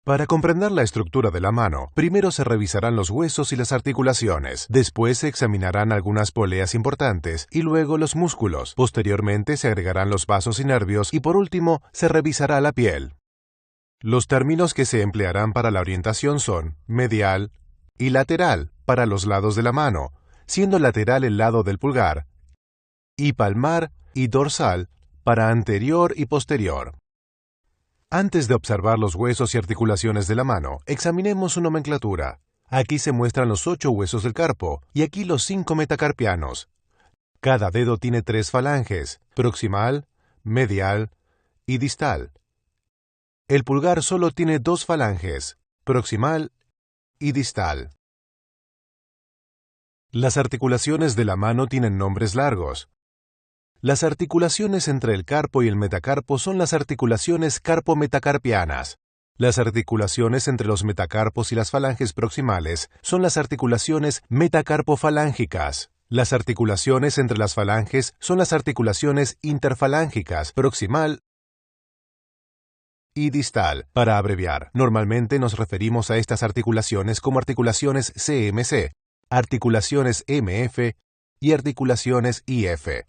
Para comprender la estructura de la mano, primero se revisarán los huesos y las articulaciones, después se examinarán algunas poleas importantes y luego los músculos, posteriormente se agregarán los vasos y nervios y por último se revisará la piel. Los términos que se emplearán para la orientación son medial y lateral para los lados de la mano, siendo lateral el lado del pulgar, y palmar y dorsal para anterior y posterior. Antes de observar los huesos y articulaciones de la mano, examinemos su nomenclatura. Aquí se muestran los 8 huesos del carpo y aquí los 5 metacarpianos. Cada dedo tiene 3 falanges, proximal, medial y distal. El pulgar solo tiene 2 falanges, proximal y distal. Las articulaciones de la mano tienen nombres largos. Las articulaciones entre el carpo y el metacarpo son las articulaciones carpo-metacarpianas. Las articulaciones entre los metacarpos y las falanges proximales son las articulaciones metacarpofalángicas. Las articulaciones entre las falanges son las articulaciones interfalángicas, proximal y distal, para abreviar. Normalmente nos referimos a estas articulaciones como articulaciones CMC, articulaciones MF y articulaciones IF.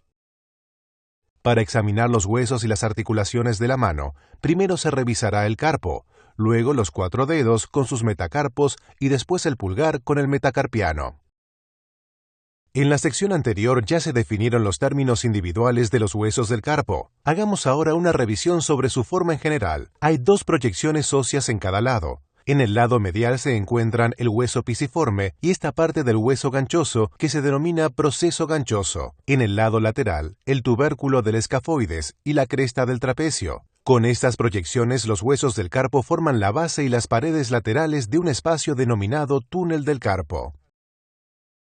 Para examinar los huesos y las articulaciones de la mano, primero se revisará el carpo, luego los 4 dedos con sus metacarpos y después el pulgar con el metacarpiano. En la sección anterior ya se definieron los términos individuales de los huesos del carpo. Hagamos ahora una revisión sobre su forma en general. Hay 2 proyecciones óseas en cada lado. En el lado medial se encuentran el hueso pisiforme y esta parte del hueso ganchoso que se denomina proceso ganchoso. En el lado lateral, el tubérculo del escafoides y la cresta del trapecio. Con estas proyecciones los huesos del carpo forman la base y las paredes laterales de un espacio denominado túnel del carpo.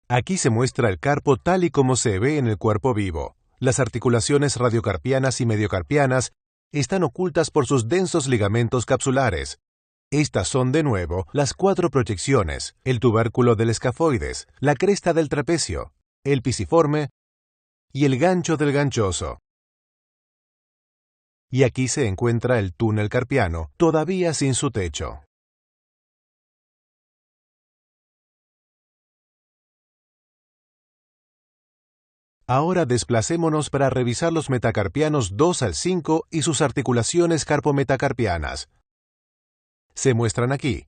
Aquí se muestra el carpo tal y como se ve en el cuerpo vivo. Las articulaciones radiocarpianas y mediocarpianas están ocultas por sus densos ligamentos capsulares. Estas son, de nuevo, las 4 proyecciones, el tubérculo del escafoides, la cresta del trapecio, el pisiforme y el gancho del ganchoso. Y aquí se encuentra el túnel carpiano, todavía sin su techo. Ahora desplacémonos para revisar los metacarpianos 2 al 5 y sus articulaciones carpometacarpianas. Se muestran aquí.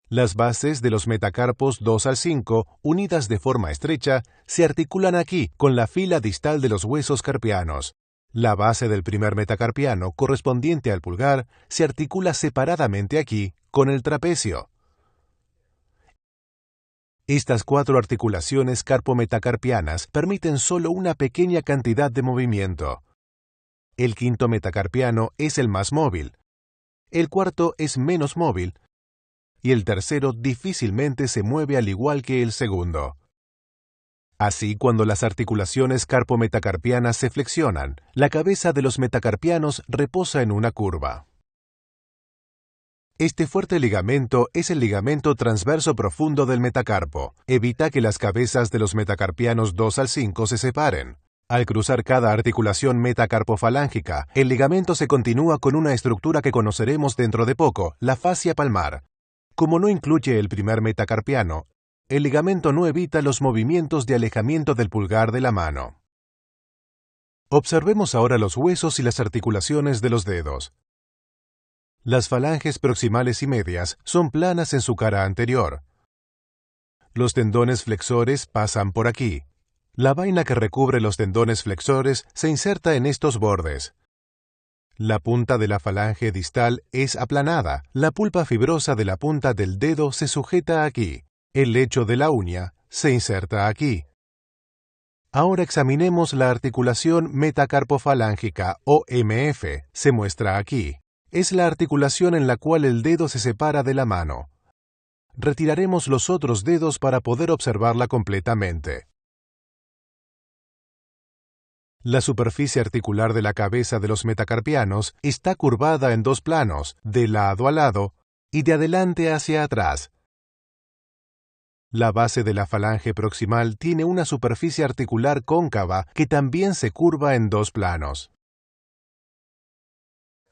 Las bases de los metacarpos 2 al 5, unidas de forma estrecha, se articulan aquí con la fila distal de los huesos carpianos. La base del primer metacarpiano, correspondiente al pulgar, se articula separadamente aquí con el trapecio. Estas 4 articulaciones carpometacarpianas permiten solo una pequeña cantidad de movimiento. El quinto metacarpiano es el más móvil. El cuarto es menos móvil y el tercero difícilmente se mueve al igual que el segundo. Así, cuando las articulaciones carpometacarpianas se flexionan, la cabeza de los metacarpianos reposa en una curva. Este fuerte ligamento es el ligamento transverso profundo del metacarpo. Evita que las cabezas de los metacarpianos 2 al 5 se separen. Al cruzar cada articulación metacarpofalángica, el ligamento se continúa con una estructura que conoceremos dentro de poco, la fascia palmar. Como no incluye el primer metacarpiano, el ligamento no evita los movimientos de alejamiento del pulgar de la mano. Observemos ahora los huesos y las articulaciones de los dedos. Las falanges proximales y medias son planas en su cara anterior. Los tendones flexores pasan por aquí. La vaina que recubre los tendones flexores se inserta en estos bordes. La punta de la falange distal es aplanada. La pulpa fibrosa de la punta del dedo se sujeta aquí. El lecho de la uña se inserta aquí. Ahora examinemos la articulación metacarpofalángica o MF. Se muestra aquí. Es la articulación en la cual el dedo se separa de la mano. Retiraremos los otros dedos para poder observarla completamente. La superficie articular de la cabeza de los metacarpianos está curvada en 2 planos, de lado a lado y de adelante hacia atrás. La base de la falange proximal tiene una superficie articular cóncava que también se curva en 2 planos.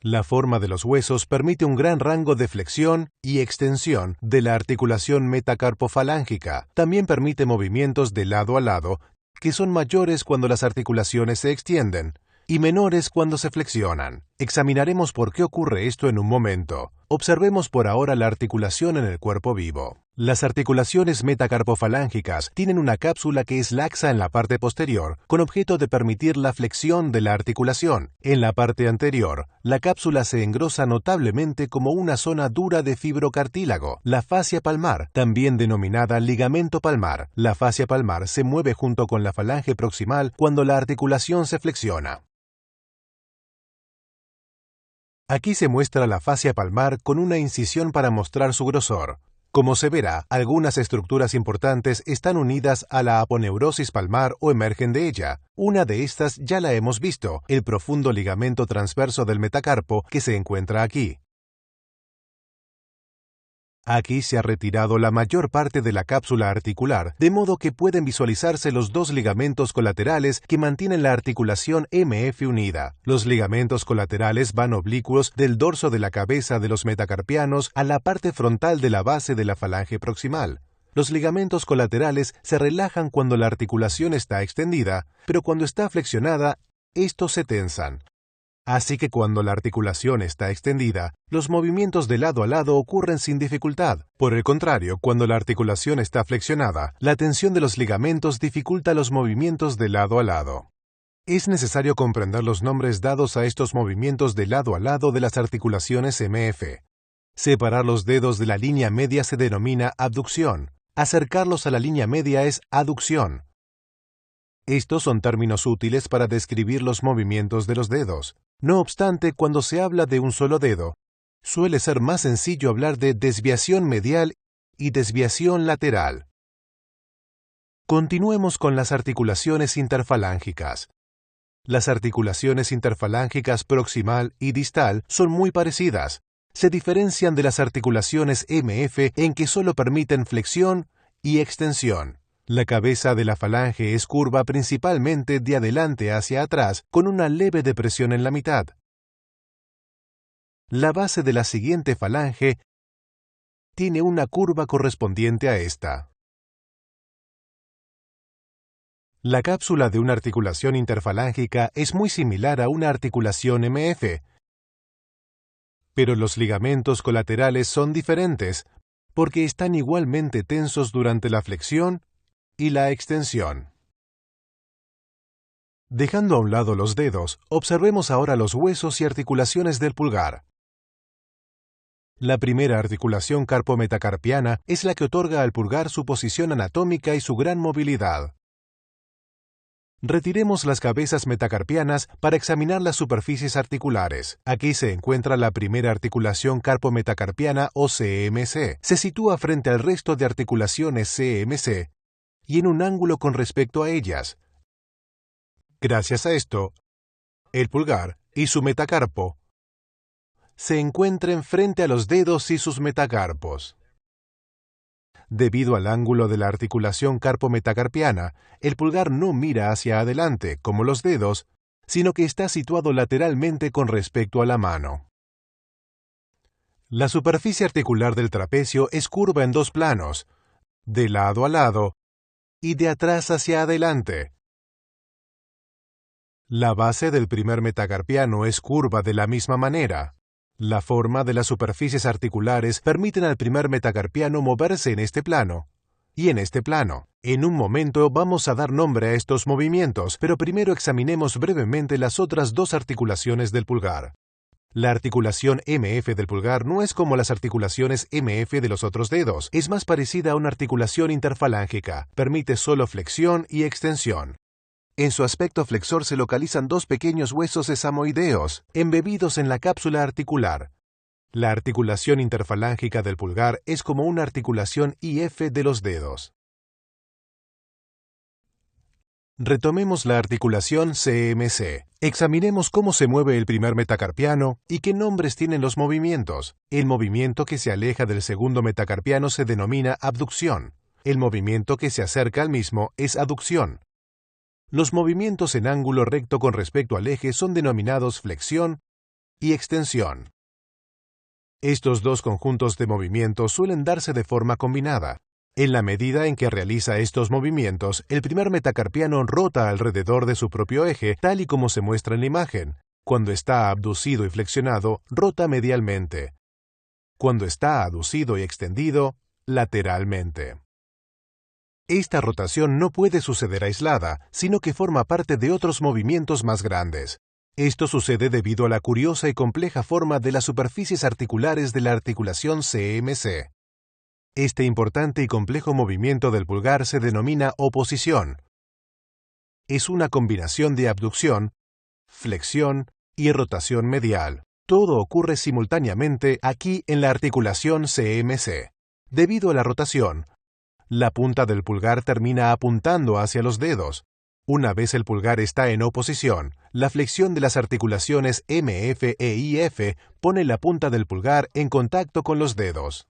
La forma de los huesos permite un gran rango de flexión y extensión de la articulación metacarpofalángica. También permite movimientos de lado a lado, que son mayores cuando las articulaciones se extienden y menores cuando se flexionan. Examinaremos por qué ocurre esto en un momento. Observemos por ahora la articulación en el cuerpo vivo. Las articulaciones metacarpofalángicas tienen una cápsula que es laxa en la parte posterior, con objeto de permitir la flexión de la articulación. En la parte anterior, la cápsula se engrosa notablemente como una zona dura de fibrocartílago, la fascia palmar, también denominada ligamento palmar. La fascia palmar se mueve junto con la falange proximal cuando la articulación se flexiona. Aquí se muestra la fascia palmar con una incisión para mostrar su grosor. Como se verá, algunas estructuras importantes están unidas a la aponeurosis palmar o emergen de ella. Una de estas ya la hemos visto, el profundo ligamento transverso del metacarpo que se encuentra aquí. Aquí se ha retirado la mayor parte de la cápsula articular, de modo que pueden visualizarse los dos ligamentos colaterales que mantienen la articulación MF unida. Los ligamentos colaterales van oblicuos del dorso de la cabeza de los metacarpianos a la parte frontal de la base de la falange proximal. Los ligamentos colaterales se relajan cuando la articulación está extendida, pero cuando está flexionada, estos se tensan. Así que cuando la articulación está extendida, los movimientos de lado a lado ocurren sin dificultad. Por el contrario, cuando la articulación está flexionada, la tensión de los ligamentos dificulta los movimientos de lado a lado. Es necesario comprender los nombres dados a estos movimientos de lado a lado de las articulaciones MF. Separar los dedos de la línea media se denomina abducción. Acercarlos a la línea media es aducción. Estos son términos útiles para describir los movimientos de los dedos. No obstante, cuando se habla de un solo dedo, suele ser más sencillo hablar de desviación medial y desviación lateral. Continuemos con las articulaciones interfalángicas. Las articulaciones interfalángicas proximal y distal son muy parecidas. Se diferencian de las articulaciones MF en que solo permiten flexión y extensión. La cabeza de la falange es curva principalmente de adelante hacia atrás, con una leve depresión en la mitad. La base de la siguiente falange tiene una curva correspondiente a esta. La cápsula de una articulación interfalángica es muy similar a una articulación MF, pero los ligamentos colaterales son diferentes porque están igualmente tensos durante la flexión y la extensión. Dejando a un lado los dedos, observemos ahora los huesos y articulaciones del pulgar. La primera articulación carpometacarpiana es la que otorga al pulgar su posición anatómica y su gran movilidad. Retiremos las cabezas metacarpianas para examinar las superficies articulares. Aquí se encuentra la primera articulación carpometacarpiana o CMC. Se sitúa frente al resto de articulaciones CMC y en un ángulo con respecto a ellas. Gracias a esto, el pulgar y su metacarpo se encuentran frente a los dedos y sus metacarpos. Debido al ángulo de la articulación carpometacarpiana, el pulgar no mira hacia adelante, como los dedos, sino que está situado lateralmente con respecto a la mano. La superficie articular del trapecio es curva en dos planos, de lado a lado y de atrás hacia adelante. La base del primer metacarpiano es curva de la misma manera. La forma de las superficies articulares permiten al primer metacarpiano moverse en este plano y en este plano. En un momento vamos a dar nombre a estos movimientos, pero primero examinemos brevemente las otras dos articulaciones del pulgar. La articulación MF del pulgar no es como las articulaciones MF de los otros dedos, es más parecida a una articulación interfalángica, permite solo flexión y extensión. En su aspecto flexor se localizan dos pequeños huesos sesamoideos, embebidos en la cápsula articular. La articulación interfalángica del pulgar es como una articulación IF de los dedos. Retomemos la articulación CMC. Examinemos cómo se mueve el primer metacarpiano y qué nombres tienen los movimientos. El movimiento que se aleja del segundo metacarpiano se denomina abducción. El movimiento que se acerca al mismo es aducción. Los movimientos en ángulo recto con respecto al eje son denominados flexión y extensión. Estos dos conjuntos de movimientos suelen darse de forma combinada. En la medida en que realiza estos movimientos, el primer metacarpiano rota alrededor de su propio eje, tal y como se muestra en la imagen. Cuando está abducido y flexionado, rota medialmente. Cuando está aducido y extendido, lateralmente. Esta rotación no puede suceder aislada, sino que forma parte de otros movimientos más grandes. Esto sucede debido a la curiosa y compleja forma de las superficies articulares de la articulación CMC. Este importante y complejo movimiento del pulgar se denomina oposición. Es una combinación de abducción, flexión y rotación medial. Todo ocurre simultáneamente aquí en la articulación CMC. Debido a la rotación, la punta del pulgar termina apuntando hacia los dedos. Una vez el pulgar está en oposición, la flexión de las articulaciones MF e IF pone la punta del pulgar en contacto con los dedos.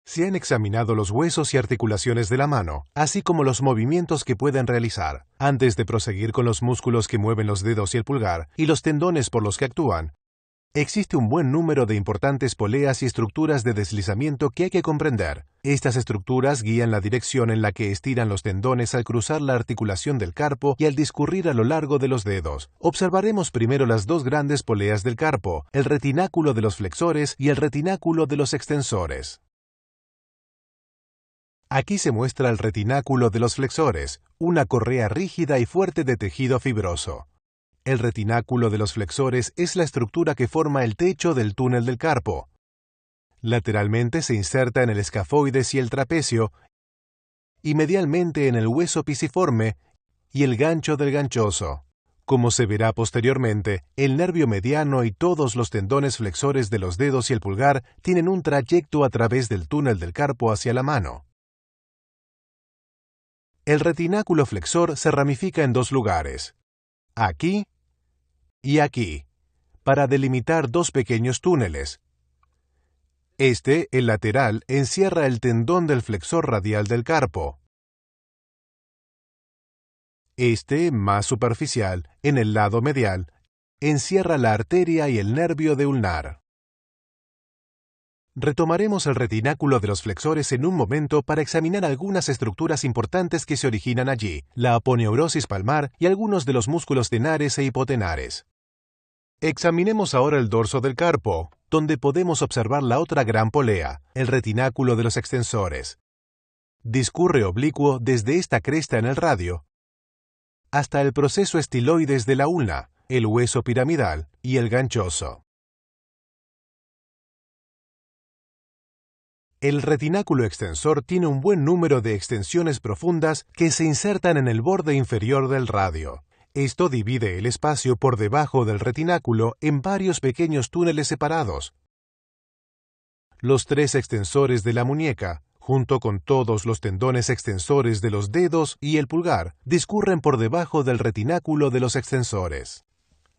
Se han examinado los huesos y articulaciones de la mano, así como los movimientos que pueden realizar. Antes de proseguir con los músculos que mueven los dedos y el pulgar, y los tendones por los que actúan, existe un buen número de importantes poleas y estructuras de deslizamiento que hay que comprender. Estas estructuras guían la dirección en la que estiran los tendones al cruzar la articulación del carpo y al discurrir a lo largo de los dedos. Observaremos primero las dos grandes poleas del carpo, el retináculo de los flexores y el retináculo de los extensores. Aquí se muestra el retináculo de los flexores, una correa rígida y fuerte de tejido fibroso. El retináculo de los flexores es la estructura que forma el techo del túnel del carpo. Lateralmente se inserta en el escafoides y el trapecio, y medialmente en el hueso pisiforme y el gancho del ganchoso. Como se verá posteriormente, el nervio mediano y todos los tendones flexores de los dedos y el pulgar tienen un trayecto a través del túnel del carpo hacia la mano. El retináculo flexor se ramifica en dos lugares, aquí y aquí, para delimitar dos pequeños túneles. El lateral, encierra el tendón del flexor radial del carpo. Más superficial, en el lado medial, encierra la arteria y el nervio de ulnar. Retomaremos el retináculo de los flexores en un momento para examinar algunas estructuras importantes que se originan allí, la aponeurosis palmar y algunos de los músculos tenares e hipotenares. Examinemos ahora el dorso del carpo, donde podemos observar la otra gran polea, el retináculo de los extensores. Discurre oblicuo desde esta cresta en el radio hasta el proceso estiloides de la ulna, el hueso piramidal y el ganchoso. El retináculo extensor tiene un buen número de extensiones profundas que se insertan en el borde inferior del radio. Esto divide el espacio por debajo del retináculo en varios pequeños túneles separados. Los tres extensores de la muñeca, junto con todos los tendones extensores de los dedos y el pulgar, discurren por debajo del retináculo de los extensores.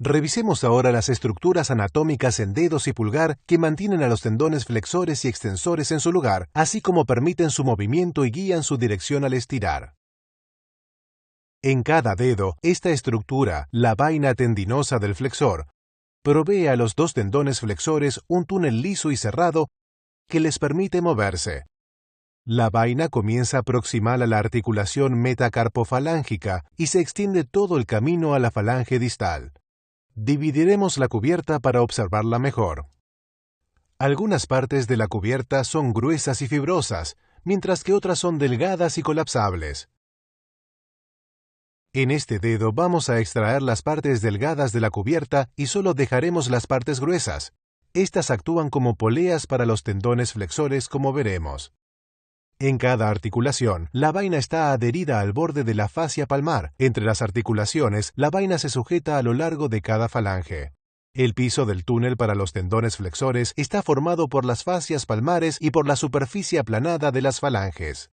Revisemos ahora las estructuras anatómicas en dedos y pulgar que mantienen a los tendones flexores y extensores en su lugar, así como permiten su movimiento y guían su dirección al estirar. En cada dedo, esta estructura, la vaina tendinosa del flexor, provee a los dos tendones flexores un túnel liso y cerrado que les permite moverse. La vaina comienza proximal a la articulación metacarpofalángica y se extiende todo el camino a la falange distal. Dividiremos la cubierta para observarla mejor. Algunas partes de la cubierta son gruesas y fibrosas, mientras que otras son delgadas y colapsables. En este dedo vamos a extraer las partes delgadas de la cubierta y solo dejaremos las partes gruesas. Estas actúan como poleas para los tendones flexores, como veremos. En cada articulación, la vaina está adherida al borde de la fascia palmar. Entre las articulaciones, la vaina se sujeta a lo largo de cada falange. El piso del túnel para los tendones flexores está formado por las fascias palmares y por la superficie aplanada de las falanges.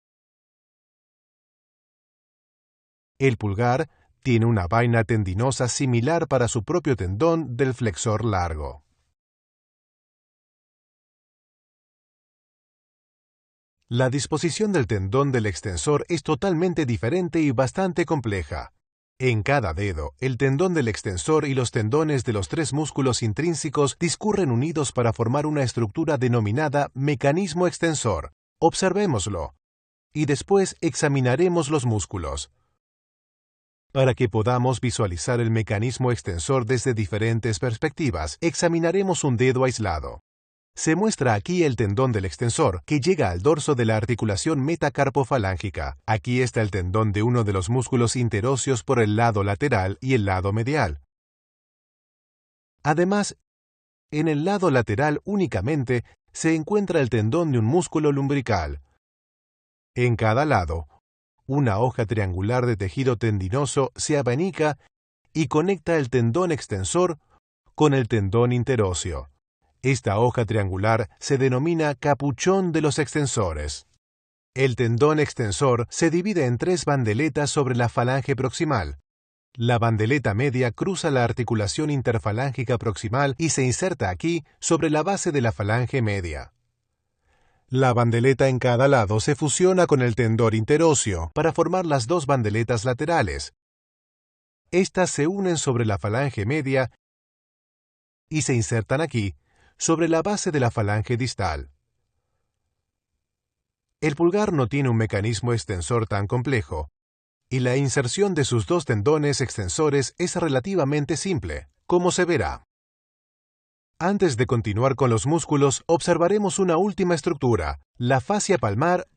El pulgar tiene una vaina tendinosa similar para su propio tendón del flexor largo. La disposición del tendón del extensor es totalmente diferente y bastante compleja. En cada dedo, el tendón del extensor y los tendones de los tres músculos intrínsecos discurren unidos para formar una estructura denominada mecanismo extensor. Observémoslo, y después examinaremos los músculos. Para que podamos visualizar el mecanismo extensor desde diferentes perspectivas, examinaremos un dedo aislado. Se muestra aquí el tendón del extensor, que llega al dorso de la articulación metacarpofalángica. Aquí está el tendón de uno de los músculos interóseos por el lado lateral y el lado medial. Además, en el lado lateral únicamente se encuentra el tendón de un músculo lumbrical. En cada lado, una hoja triangular de tejido tendinoso se abanica y conecta el tendón extensor con el tendón interóseo. Esta hoja triangular se denomina capuchón de los extensores. El tendón extensor se divide en tres bandeletas sobre la falange proximal. La bandeleta media cruza la articulación interfalángica proximal y se inserta aquí sobre la base de la falange media. La bandeleta en cada lado se fusiona con el tendón interóseo para formar las dos bandeletas laterales. Estas se unen sobre la falange media y se insertan aquí, sobre la base de la falange distal. El pulgar no tiene un mecanismo extensor tan complejo, y la inserción de sus dos tendones extensores es relativamente simple, como se verá. Antes de continuar con los músculos, observaremos una última estructura, la fascia palmar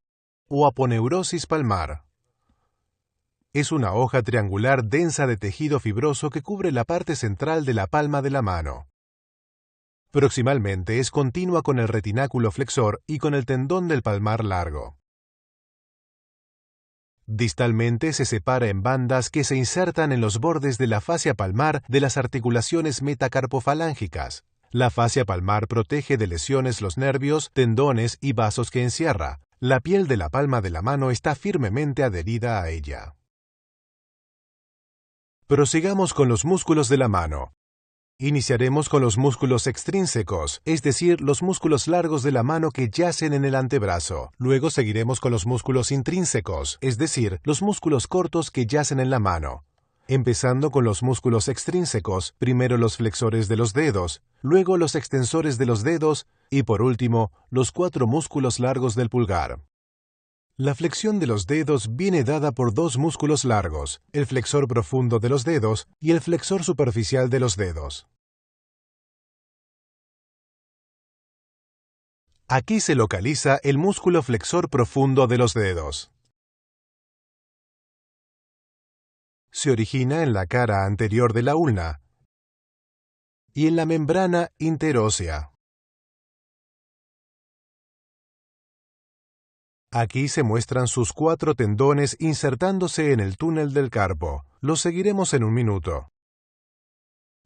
o aponeurosis palmar. Es una hoja triangular densa de tejido fibroso que cubre la parte central de la palma de la mano. Proximalmente es continua con el retináculo flexor y con el tendón del palmar largo. Distalmente se separa en bandas que se insertan en los bordes de la fascia palmar de las articulaciones metacarpofalángicas. La fascia palmar protege de lesiones los nervios, tendones y vasos que encierra. La piel de la palma de la mano está firmemente adherida a ella. Prosigamos con los músculos de la mano. Iniciaremos con los músculos extrínsecos, es decir, los músculos largos de la mano que yacen en el antebrazo. Luego seguiremos con los músculos intrínsecos, es decir, los músculos cortos que yacen en la mano. Empezando con los músculos extrínsecos, primero los flexores de los dedos, luego los extensores de los dedos y por último, los cuatro músculos largos del pulgar. La flexión de los dedos viene dada por dos músculos largos, el flexor profundo de los dedos y el flexor superficial de los dedos. Aquí se localiza el músculo flexor profundo de los dedos. Se origina en la cara anterior de la ulna y en la membrana interósea. Aquí se muestran sus cuatro tendones insertándose en el túnel del carpo. Los seguiremos en un minuto.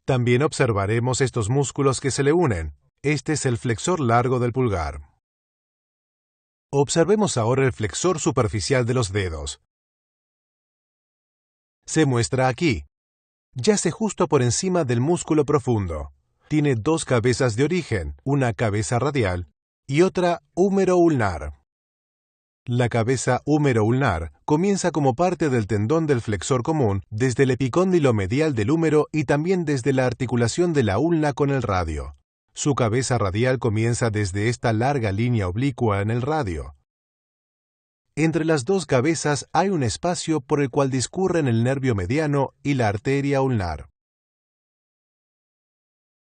También observaremos estos músculos que se le unen. Este es el flexor largo del pulgar. Observemos ahora el flexor superficial de los dedos. Se muestra aquí. Yace justo por encima del músculo profundo. Tiene dos cabezas de origen, una cabeza radial y otra húmero-ulnar. La cabeza húmero-ulnar comienza como parte del tendón del flexor común desde el epicóndilo medial del húmero y también desde la articulación de la ulna con el radio. Su cabeza radial comienza desde esta larga línea oblicua en el radio. Entre las dos cabezas hay un espacio por el cual discurren el nervio mediano y la arteria ulnar.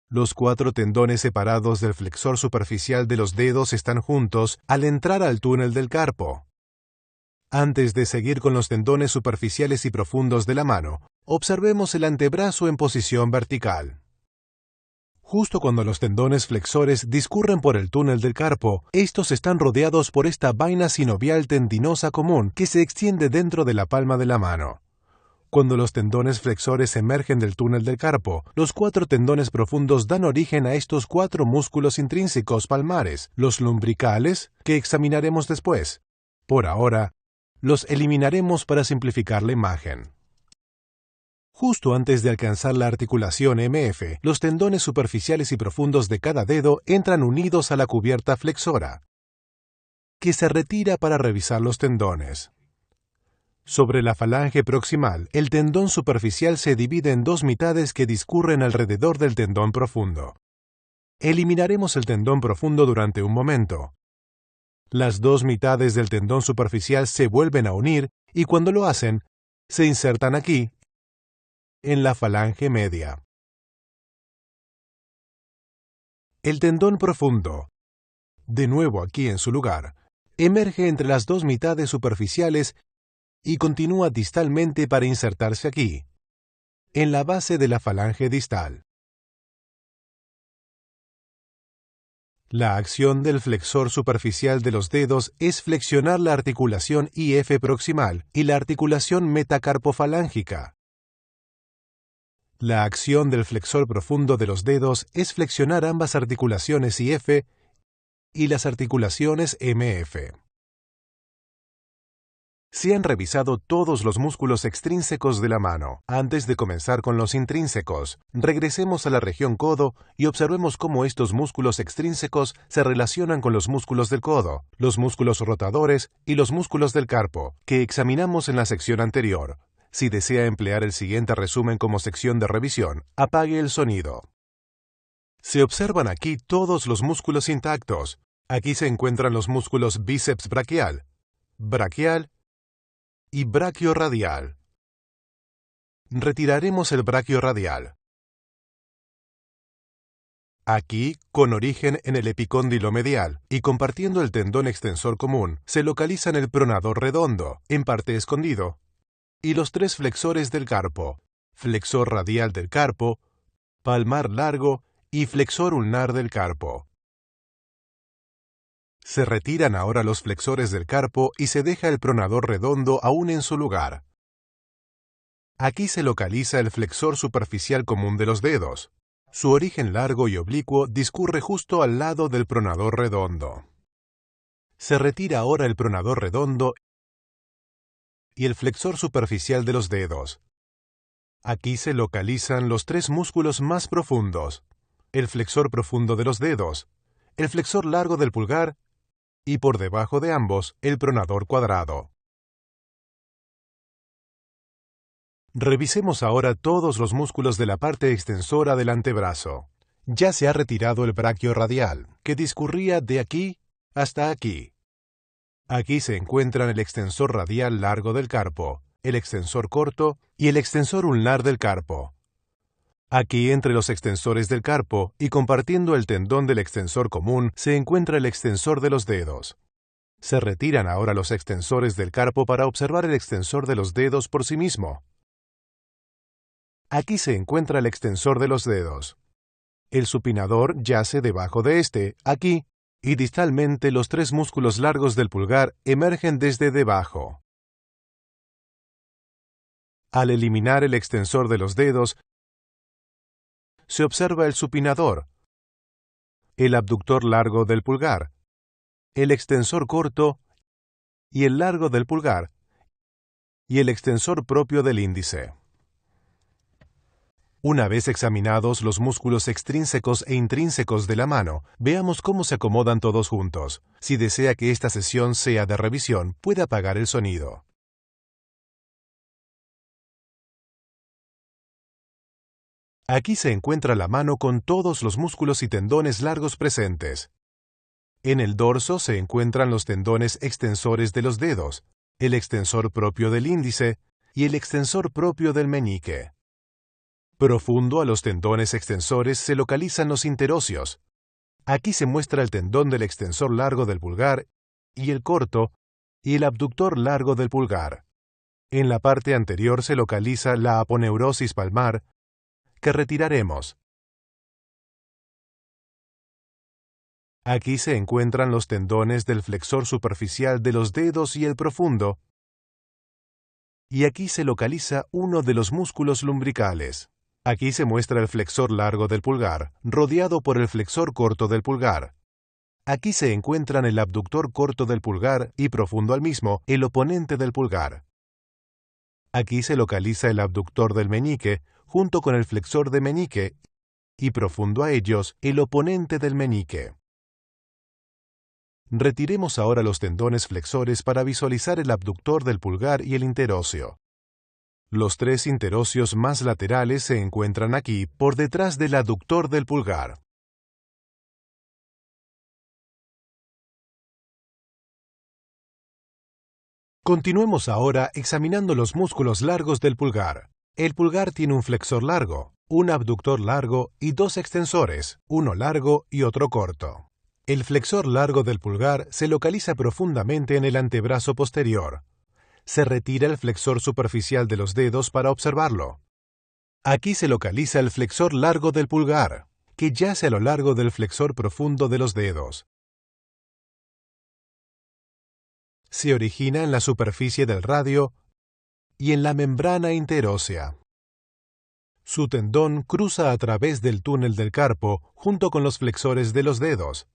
Los cuatro tendones separados del flexor superficial de los dedos están juntos al entrar al túnel del carpo. Antes de seguir con los tendones superficiales y profundos de la mano, observemos el antebrazo en posición vertical. Justo cuando los tendones flexores discurren por el túnel del carpo, estos están rodeados por esta vaina sinovial tendinosa común que se extiende dentro de la palma de la mano. Cuando los tendones flexores emergen del túnel del carpo, los cuatro tendones profundos dan origen a estos cuatro músculos intrínsecos palmares, los lumbricales, que examinaremos después. Por ahora, los eliminaremos para simplificar la imagen. Justo antes de alcanzar la articulación MF, los tendones superficiales y profundos de cada dedo entran unidos a la cubierta flexora, que se retira para revisar los tendones. Sobre la falange proximal, el tendón superficial se divide en dos mitades que discurren alrededor del tendón profundo. Eliminaremos el tendón profundo durante un momento. Las dos mitades del tendón superficial se vuelven a unir y cuando lo hacen, se insertan aquí, en la falange media. El tendón profundo, de nuevo aquí en su lugar, emerge entre las dos mitades superficiales y continúa distalmente para insertarse aquí, en la base de la falange distal. La acción del flexor superficial de los dedos es flexionar la articulación IF proximal y la articulación metacarpofalángica. La acción del flexor profundo de los dedos es flexionar ambas articulaciones IF y las articulaciones MF. Se han revisado todos los músculos extrínsecos de la mano. Antes de comenzar con los intrínsecos, regresemos a la región codo y observemos cómo estos músculos extrínsecos se relacionan con los músculos del codo, los músculos rotadores y los músculos del carpo, que examinamos en la sección anterior. Si desea emplear el siguiente resumen como sección de revisión, apague el sonido. Se observan aquí todos los músculos intactos. Aquí se encuentran los músculos bíceps braquial, braquial y braquiorradial. Retiraremos el braquiorradial. Aquí, con origen en el epicóndilo medial y compartiendo el tendón extensor común, se localizan el pronador redondo, en parte escondido, y los tres flexores del carpo, flexor radial del carpo, palmar largo y flexor ulnar del carpo. Se retiran ahora los flexores del carpo y se deja el pronador redondo aún en su lugar. Aquí se localiza el flexor superficial común de los dedos. Su origen largo y oblicuo discurre justo al lado del pronador redondo. Se retira ahora el pronador redondo y el flexor superficial de los dedos. Aquí se localizan los tres músculos más profundos: el flexor profundo de los dedos, el flexor largo del pulgar y por debajo de ambos, el pronador cuadrado. Revisemos ahora todos los músculos de la parte extensora del antebrazo. Ya se ha retirado el braquiorradial, que discurría de aquí hasta aquí. Aquí se encuentran el extensor radial largo del carpo, el extensor corto y el extensor ulnar del carpo. Aquí entre los extensores del carpo y compartiendo el tendón del extensor común se encuentra el extensor de los dedos. Se retiran ahora los extensores del carpo para observar el extensor de los dedos por sí mismo. Aquí se encuentra el extensor de los dedos. El supinador yace debajo de este, aquí, y distalmente los tres músculos largos del pulgar emergen desde debajo. Al eliminar el extensor de los dedos, se observa el supinador, el abductor largo del pulgar, el extensor corto y el largo del pulgar, y el extensor propio del índice. Una vez examinados los músculos extrínsecos e intrínsecos de la mano, veamos cómo se acomodan todos juntos. Si desea que esta sesión sea de revisión, puede apagar el sonido. Aquí se encuentra la mano con todos los músculos y tendones largos presentes. En el dorso se encuentran los tendones extensores de los dedos, el extensor propio del índice y el extensor propio del meñique. Profundo a los tendones extensores se localizan los interóseos. Aquí se muestra el tendón del extensor largo del pulgar y el corto y el abductor largo del pulgar. En la parte anterior se localiza la aponeurosis palmar, que retiraremos. Aquí se encuentran los tendones del flexor superficial de los dedos y el profundo, y aquí se localiza uno de los músculos lumbricales. Aquí se muestra el flexor largo del pulgar, rodeado por el flexor corto del pulgar. Aquí se encuentran el abductor corto del pulgar y profundo al mismo, el oponente del pulgar. Aquí se localiza el abductor del meñique, junto con el flexor de meñique, y profundo a ellos, el oponente del meñique. Retiremos ahora los tendones flexores para visualizar el abductor del pulgar y el interóseo. Los tres interóseos más laterales se encuentran aquí, por detrás del aductor del pulgar. Continuemos ahora examinando los músculos largos del pulgar. El pulgar tiene un flexor largo, un abductor largo y dos extensores, uno largo y otro corto. El flexor largo del pulgar se localiza profundamente en el antebrazo posterior. Se retira el flexor superficial de los dedos para observarlo. Aquí se localiza el flexor largo del pulgar, que yace a lo largo del flexor profundo de los dedos. Se origina en la superficie del radio y en la membrana interósea. Su tendón cruza a través del túnel del carpo junto con los flexores de los dedos.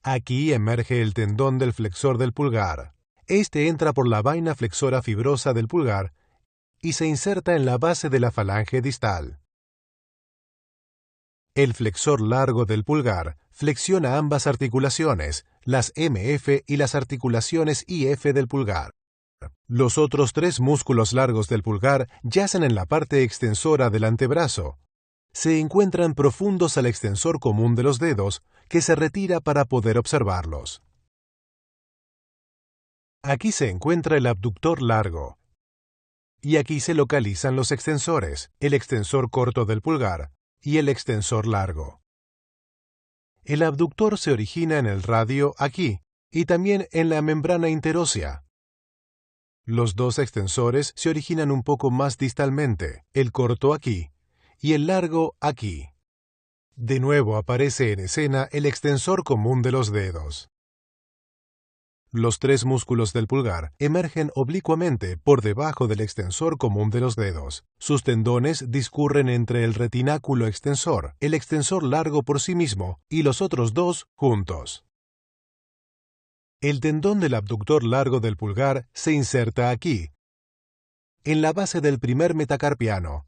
Aquí emerge el tendón del flexor del pulgar. Este entra por la vaina flexora fibrosa del pulgar y se inserta en la base de la falange distal. El flexor largo del pulgar flexiona ambas articulaciones, las MF y las articulaciones IF del pulgar. Los otros tres músculos largos del pulgar yacen en la parte extensora del antebrazo. Se encuentran profundos al extensor común de los dedos, que se retira para poder observarlos. Aquí se encuentra el abductor largo. Y aquí se localizan los extensores, el extensor corto del pulgar y el extensor largo. El abductor se origina en el radio aquí y también en la membrana interósea. Los dos extensores se originan un poco más distalmente, el corto aquí y el largo aquí. De nuevo aparece en escena el extensor común de los dedos. Los tres músculos del pulgar emergen oblicuamente por debajo del extensor común de los dedos. Sus tendones discurren entre el retináculo extensor, el extensor largo por sí mismo y los otros dos juntos. El tendón del abductor largo del pulgar se inserta aquí, en la base del primer metacarpiano.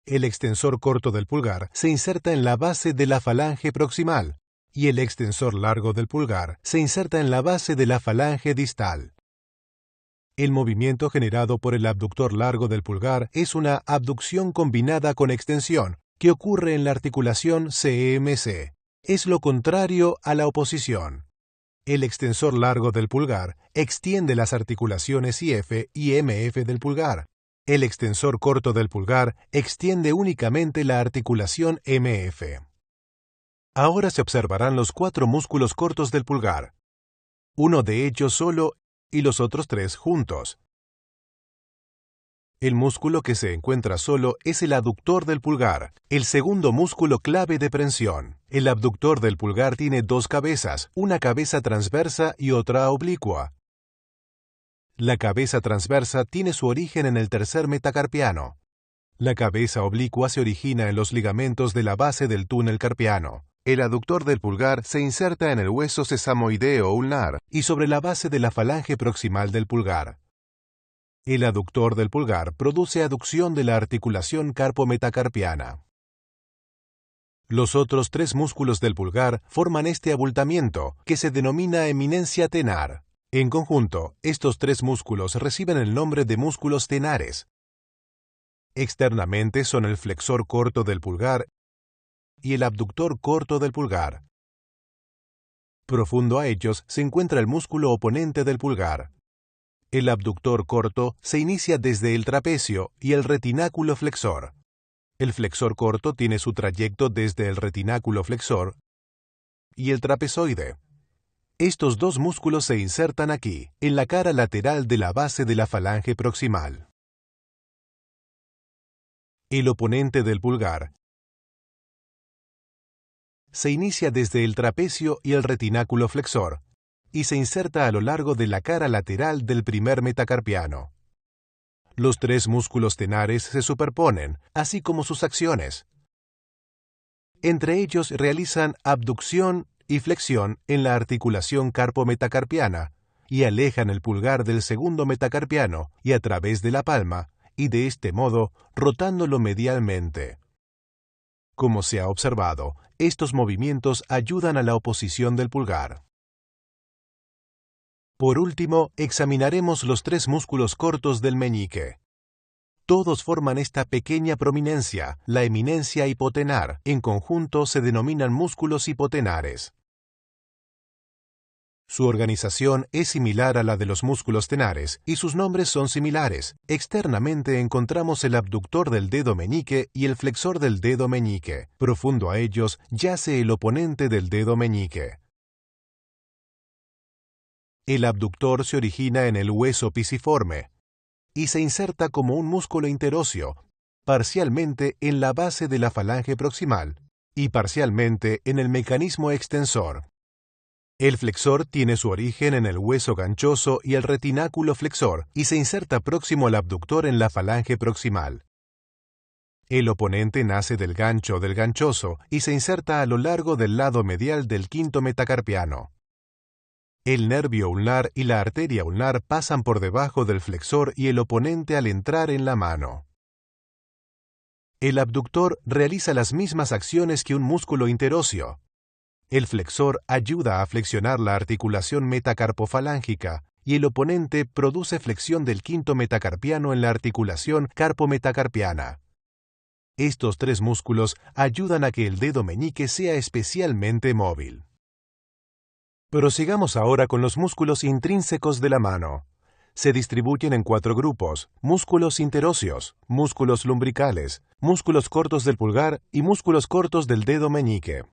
El extensor corto del pulgar se inserta en la base de la falange proximal, y el extensor largo del pulgar se inserta en la base de la falange distal. El movimiento generado por el abductor largo del pulgar es una abducción combinada con extensión, que ocurre en la articulación CMC. Es lo contrario a la oposición. El extensor largo del pulgar extiende las articulaciones IF y MF del pulgar. El extensor corto del pulgar extiende únicamente la articulación MF. Ahora se observarán los cuatro músculos cortos del pulgar, uno de ellos solo y los otros tres juntos. El músculo que se encuentra solo es el aductor del pulgar, el segundo músculo clave de prensión. El abductor del pulgar tiene dos cabezas, una cabeza transversa y otra oblicua. La cabeza transversa tiene su origen en el tercer metacarpiano. La cabeza oblicua se origina en los ligamentos de la base del túnel carpiano. El aductor del pulgar se inserta en el hueso sesamoideo ulnar y sobre la base de la falange proximal del pulgar. El aductor del pulgar produce aducción de la articulación carpometacarpiana. Los otros tres músculos del pulgar forman este abultamiento, que se denomina eminencia tenar. En conjunto, estos tres músculos reciben el nombre de músculos tenares. Externamente son el flexor corto del pulgar y el abductor corto del pulgar. Profundo a ellos se encuentra el músculo oponente del pulgar. El abductor corto se inicia desde el trapecio y el retináculo flexor. El flexor corto tiene su trayecto desde el retináculo flexor y el trapezoide. Estos dos músculos se insertan aquí, en la cara lateral de la base de la falange proximal. El oponente del pulgar se inicia desde el trapecio y el retináculo flexor, y se inserta a lo largo de la cara lateral del primer metacarpiano. Los tres músculos tenares se superponen, así como sus acciones. Entre ellos realizan abducción y flexión en la articulación carpometacarpiana, y alejan el pulgar del segundo metacarpiano y a través de la palma, y de este modo rotándolo medialmente. Como se ha observado, estos movimientos ayudan a la oposición del pulgar. Por último, examinaremos los 3 músculos cortos del meñique. Todos forman esta pequeña prominencia, la eminencia hipotenar. En conjunto se denominan músculos hipotenares. Su organización es similar a la de los músculos tenares, y sus nombres son similares. Externamente encontramos el abductor del dedo meñique y el flexor del dedo meñique. Profundo a ellos yace el oponente del dedo meñique. El abductor se origina en el hueso pisiforme y se inserta como un músculo interóseo, parcialmente en la base de la falange proximal y parcialmente en el mecanismo extensor. El flexor tiene su origen en el hueso ganchoso y el retináculo flexor y se inserta próximo al abductor en la falange proximal. El oponente nace del gancho del ganchoso y se inserta a lo largo del lado medial del quinto metacarpiano. El nervio ulnar y la arteria ulnar pasan por debajo del flexor y el oponente al entrar en la mano. El abductor realiza las mismas acciones que un músculo interóseo. El flexor ayuda a flexionar la articulación metacarpofalángica y el oponente produce flexión del quinto metacarpiano en la articulación carpometacarpiana. Estos 3 músculos ayudan a que el dedo meñique sea especialmente móvil. Prosigamos ahora con los músculos intrínsecos de la mano. Se distribuyen en 4 grupos: músculos interóseos, músculos lumbricales, músculos cortos del pulgar y músculos cortos del dedo meñique.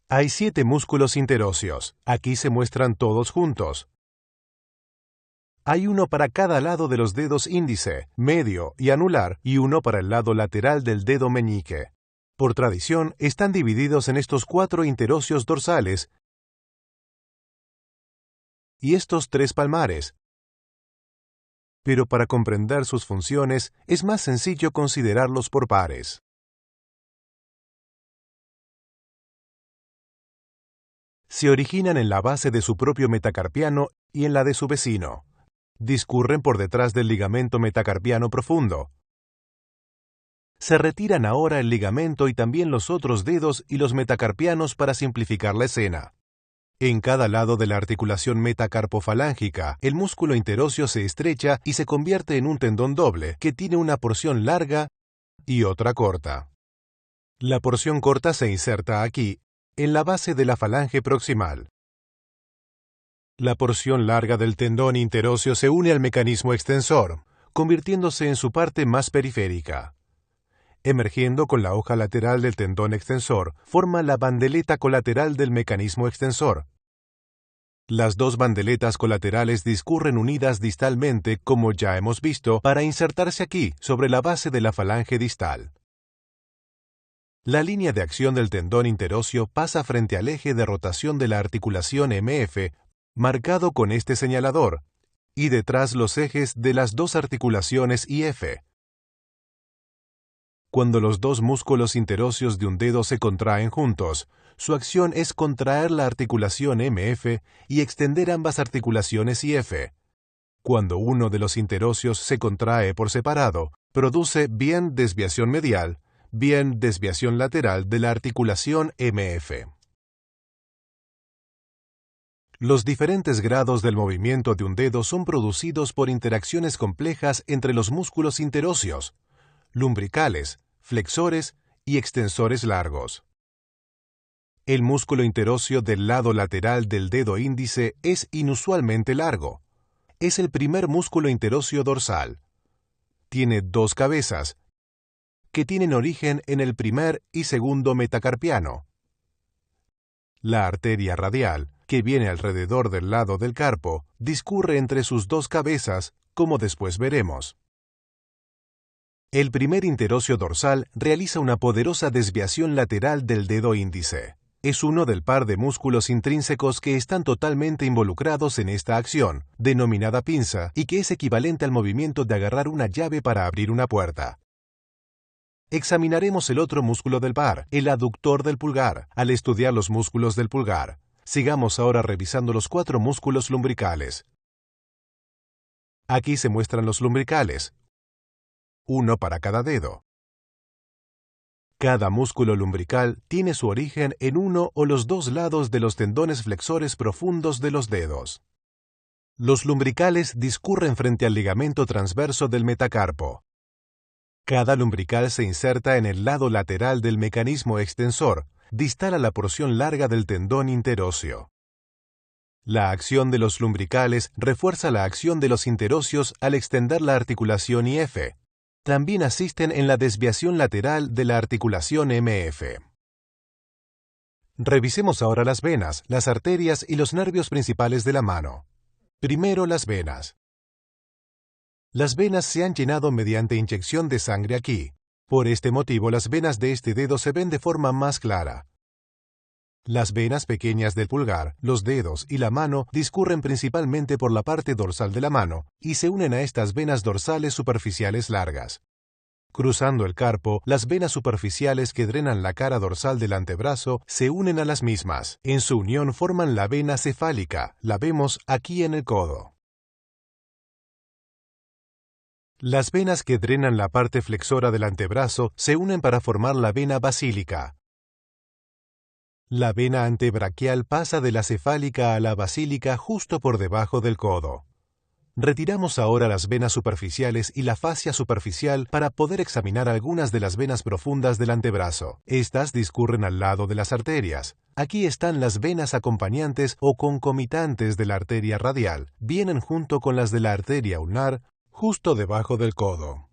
Hay 7 músculos interóseos. Aquí se muestran todos juntos. Hay uno para cada lado de los dedos índice, medio y anular y uno para el lado lateral del dedo meñique. Por tradición, están divididos en estos 4 interóseos dorsales y estos 3 palmares. Pero para comprender sus funciones, es más sencillo considerarlos por pares. Se originan en la base de su propio metacarpiano y en la de su vecino. Discurren por detrás del ligamento metacarpiano profundo. Se retiran ahora el ligamento y también los otros dedos y los metacarpianos para simplificar la escena. En cada lado de la articulación metacarpofalángica, el músculo interóseo se estrecha y se convierte en un tendón doble, que tiene una porción larga y otra corta. La porción corta se inserta aquí, en la base de la falange proximal. La porción larga del tendón interóseo se une al mecanismo extensor, convirtiéndose en su parte más periférica. Emergiendo con la hoja lateral del tendón extensor, forma la bandeleta colateral del mecanismo extensor. Las 2 bandeletas colaterales discurren unidas distalmente, como ya hemos visto, para insertarse aquí, sobre la base de la falange distal. La línea de acción del tendón interóseo pasa frente al eje de rotación de la articulación MF, marcado con este señalador, y detrás los ejes de las 2 articulaciones IF. Cuando los 2 músculos interóseos de un dedo se contraen juntos, su acción es contraer la articulación MF y extender ambas articulaciones IF. Cuando uno de los interóseos se contrae por separado, produce bien desviación medial, bien desviación lateral de la articulación MF. Los diferentes grados del movimiento de un dedo son producidos por interacciones complejas entre los músculos interóseos, lumbricales, flexores y extensores largos. El músculo interóseo del lado lateral del dedo índice es inusualmente largo. Es el primer músculo interóseo dorsal. Tiene 2 cabezas, que tienen origen en el primer y segundo metacarpiano. La arteria radial, que viene alrededor del lado del carpo, discurre entre sus 2 cabezas, como después veremos. El primer interóseo dorsal realiza una poderosa desviación lateral del dedo índice. Es uno del par de músculos intrínsecos que están totalmente involucrados en esta acción, denominada pinza, y que es equivalente al movimiento de agarrar una llave para abrir una puerta. Examinaremos el otro músculo del par, el aductor del pulgar, al estudiar los músculos del pulgar. Sigamos ahora revisando los 4 músculos lumbricales. Aquí se muestran los lumbricales, uno para cada dedo. Cada músculo lumbrical tiene su origen en uno o los dos lados de los tendones flexores profundos de los dedos. Los lumbricales discurren frente al ligamento transverso del metacarpo. Cada lumbrical se inserta en el lado lateral del mecanismo extensor, distal a la porción larga del tendón interóseo. La acción de los lumbricales refuerza la acción de los interóseos al extender la articulación IF. También asisten en la desviación lateral de la articulación MF. Revisemos ahora las venas, las arterias y los nervios principales de la mano. Primero, las venas. Las venas se han llenado mediante inyección de sangre aquí. Por este motivo, las venas de este dedo se ven de forma más clara. Las venas pequeñas del pulgar, los dedos y la mano discurren principalmente por la parte dorsal de la mano y se unen a estas venas dorsales superficiales largas. Cruzando el carpo, las venas superficiales que drenan la cara dorsal del antebrazo se unen a las mismas. En su unión forman la vena cefálica, la vemos aquí en el codo. Las venas que drenan la parte flexora del antebrazo se unen para formar la vena basílica. La vena antebraquial pasa de la cefálica a la basílica justo por debajo del codo. Retiramos ahora las venas superficiales y la fascia superficial para poder examinar algunas de las venas profundas del antebrazo. Estas discurren al lado de las arterias. Aquí están las venas acompañantes o concomitantes de la arteria radial. Vienen junto con las de la arteria ulnar, justo debajo del codo.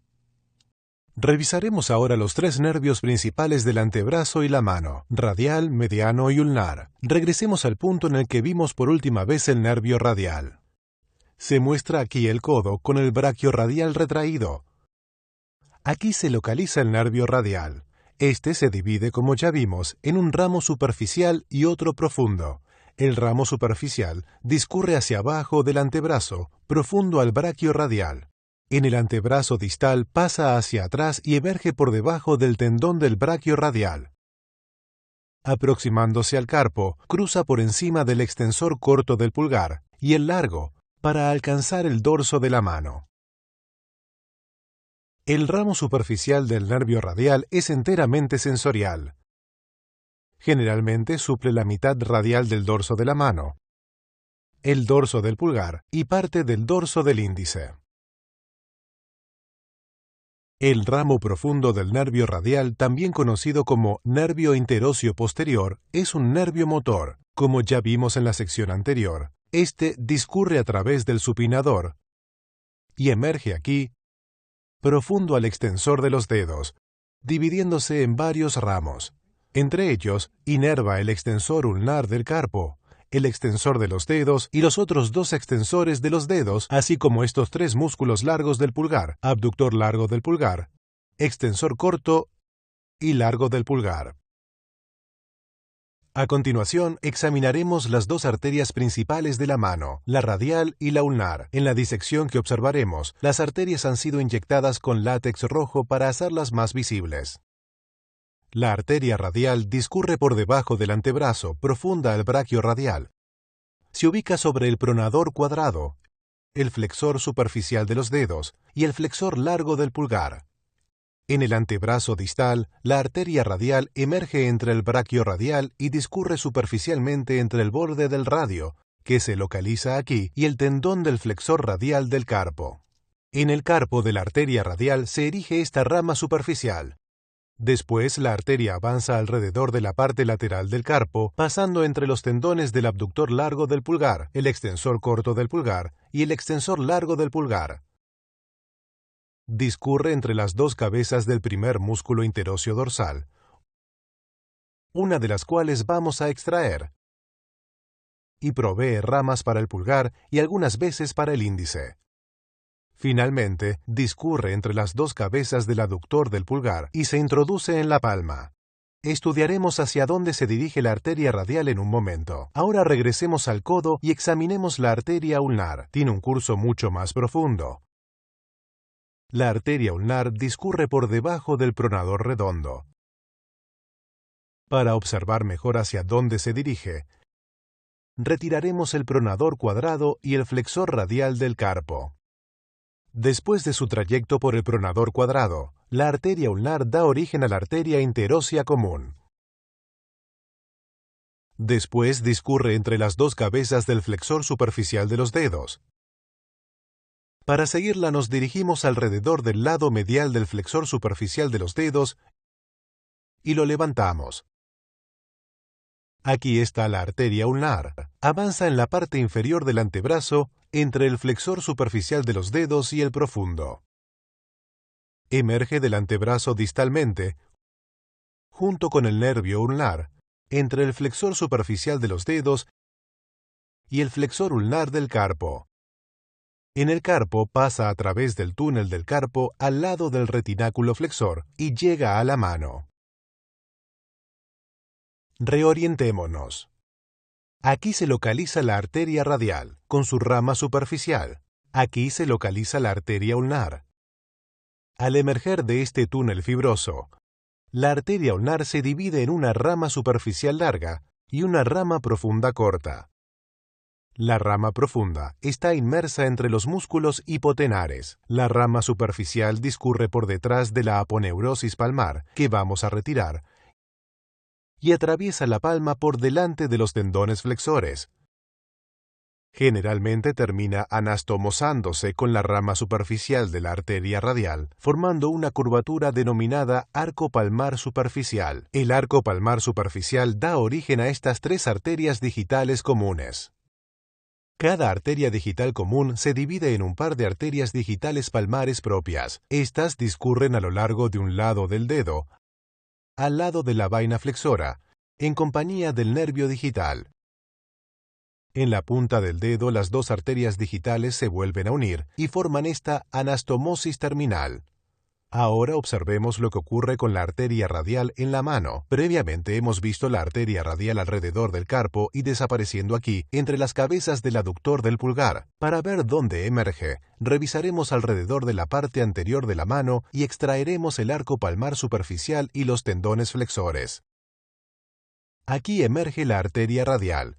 Revisaremos ahora los tres nervios principales del antebrazo y la mano, radial, mediano y ulnar. Regresemos al punto en el que vimos por última vez el nervio radial. Se muestra aquí el codo con el braquiorradial retraído. Aquí se localiza el nervio radial. Este se divide, como ya vimos, en un ramo superficial y otro profundo. El ramo superficial discurre hacia abajo del antebrazo, profundo al braquiorradial. En el antebrazo distal pasa hacia atrás y emerge por debajo del tendón del braquiorradial. Aproximándose al carpo, cruza por encima del extensor corto del pulgar y el largo para alcanzar el dorso de la mano. El ramo superficial del nervio radial es enteramente sensorial. Generalmente suple la mitad radial del dorso de la mano, el dorso del pulgar y parte del dorso del índice. El ramo profundo del nervio radial, también conocido como nervio interóseo posterior, es un nervio motor, como ya vimos en la sección anterior. Este discurre a través del supinador y emerge aquí, profundo al extensor de los dedos, dividiéndose en varios ramos. Entre ellos, inerva el extensor ulnar del carpo, el extensor de los dedos y los otros dos extensores de los dedos, así como estos tres músculos largos del pulgar, abductor largo del pulgar, extensor corto y largo del pulgar. A continuación, examinaremos las dos arterias principales de la mano, la radial y la ulnar. En la disección que observaremos, las arterias han sido inyectadas con látex rojo para hacerlas más visibles. La arteria radial discurre por debajo del antebrazo, profunda al braquiorradial. Se ubica sobre el pronador cuadrado, el flexor superficial de los dedos y el flexor largo del pulgar. En el antebrazo distal, la arteria radial emerge entre el braquiorradial y discurre superficialmente entre el borde del radio, que se localiza aquí, y el tendón del flexor radial del carpo. En el carpo de la arteria radial se erige esta rama superficial. Después, la arteria avanza alrededor de la parte lateral del carpo, pasando entre los tendones del abductor largo del pulgar, el extensor corto del pulgar y el extensor largo del pulgar. Discurre entre las dos cabezas del primer músculo interóseo dorsal, una de las cuales vamos a extraer, y provee ramas para el pulgar y algunas veces para el índice. Finalmente, discurre entre las dos cabezas del aductor del pulgar y se introduce en la palma. Estudiaremos hacia dónde se dirige la arteria radial en un momento. Ahora regresemos al codo y examinemos la arteria ulnar. Tiene un curso mucho más profundo. La arteria ulnar discurre por debajo del pronador redondo. Para observar mejor hacia dónde se dirige, retiraremos el pronador cuadrado y el flexor radial del carpo. Después de su trayecto por el pronador cuadrado, la arteria ulnar da origen a la arteria interósea común. Después discurre entre las dos cabezas del flexor superficial de los dedos. Para seguirla nos dirigimos alrededor del lado medial del flexor superficial de los dedos y lo levantamos. Aquí está la arteria ulnar. Avanza en la parte inferior del antebrazo entre el flexor superficial de los dedos y el profundo. Emerge del antebrazo distalmente, junto con el nervio ulnar, entre el flexor superficial de los dedos y el flexor ulnar del carpo. En el carpo pasa a través del túnel del carpo al lado del retináculo flexor y llega a la mano. Reorientémonos. Aquí se localiza la arteria radial, con su rama superficial. Aquí se localiza la arteria ulnar. Al emerger de este túnel fibroso, la arteria ulnar se divide en una rama superficial larga y una rama profunda corta. La rama profunda está inmersa entre los músculos hipotenares. La rama superficial discurre por detrás de la aponeurosis palmar, que vamos a retirar, y atraviesa la palma por delante de los tendones flexores. Generalmente termina anastomosándose con la rama superficial de la arteria radial, formando una curvatura denominada arco palmar superficial. El arco palmar superficial da origen a estas tres arterias digitales comunes. Cada arteria digital común se divide en un par de arterias digitales palmares propias. Estas discurren a lo largo de un lado del dedo, al lado de la vaina flexora, en compañía del nervio digital. En la punta del dedo las dos arterias digitales se vuelven a unir y forman esta anastomosis terminal. Ahora observemos lo que ocurre con la arteria radial en la mano. Previamente hemos visto la arteria radial alrededor del carpo y desapareciendo aquí, entre las cabezas del aductor del pulgar. Para ver dónde emerge, revisaremos alrededor de la parte anterior de la mano y extraeremos el arco palmar superficial y los tendones flexores. Aquí emerge la arteria radial.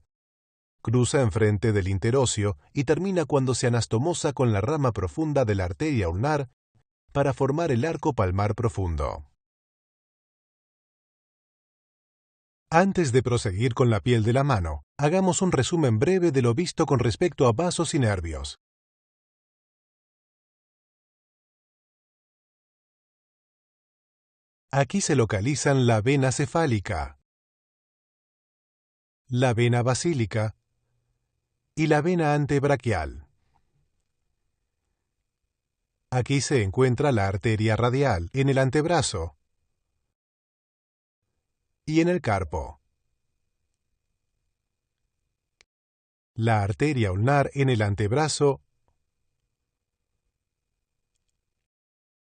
Cruza enfrente del interóseo y termina cuando se anastomosa con la rama profunda de la arteria ulnar para formar el arco palmar profundo. Antes de proseguir con la piel de la mano, hagamos un resumen breve de lo visto con respecto a vasos y nervios. Aquí se localizan la vena cefálica, la vena basílica y la vena antebraquial. Aquí se encuentra la arteria radial en el antebrazo y en el carpo. La arteria ulnar en el antebrazo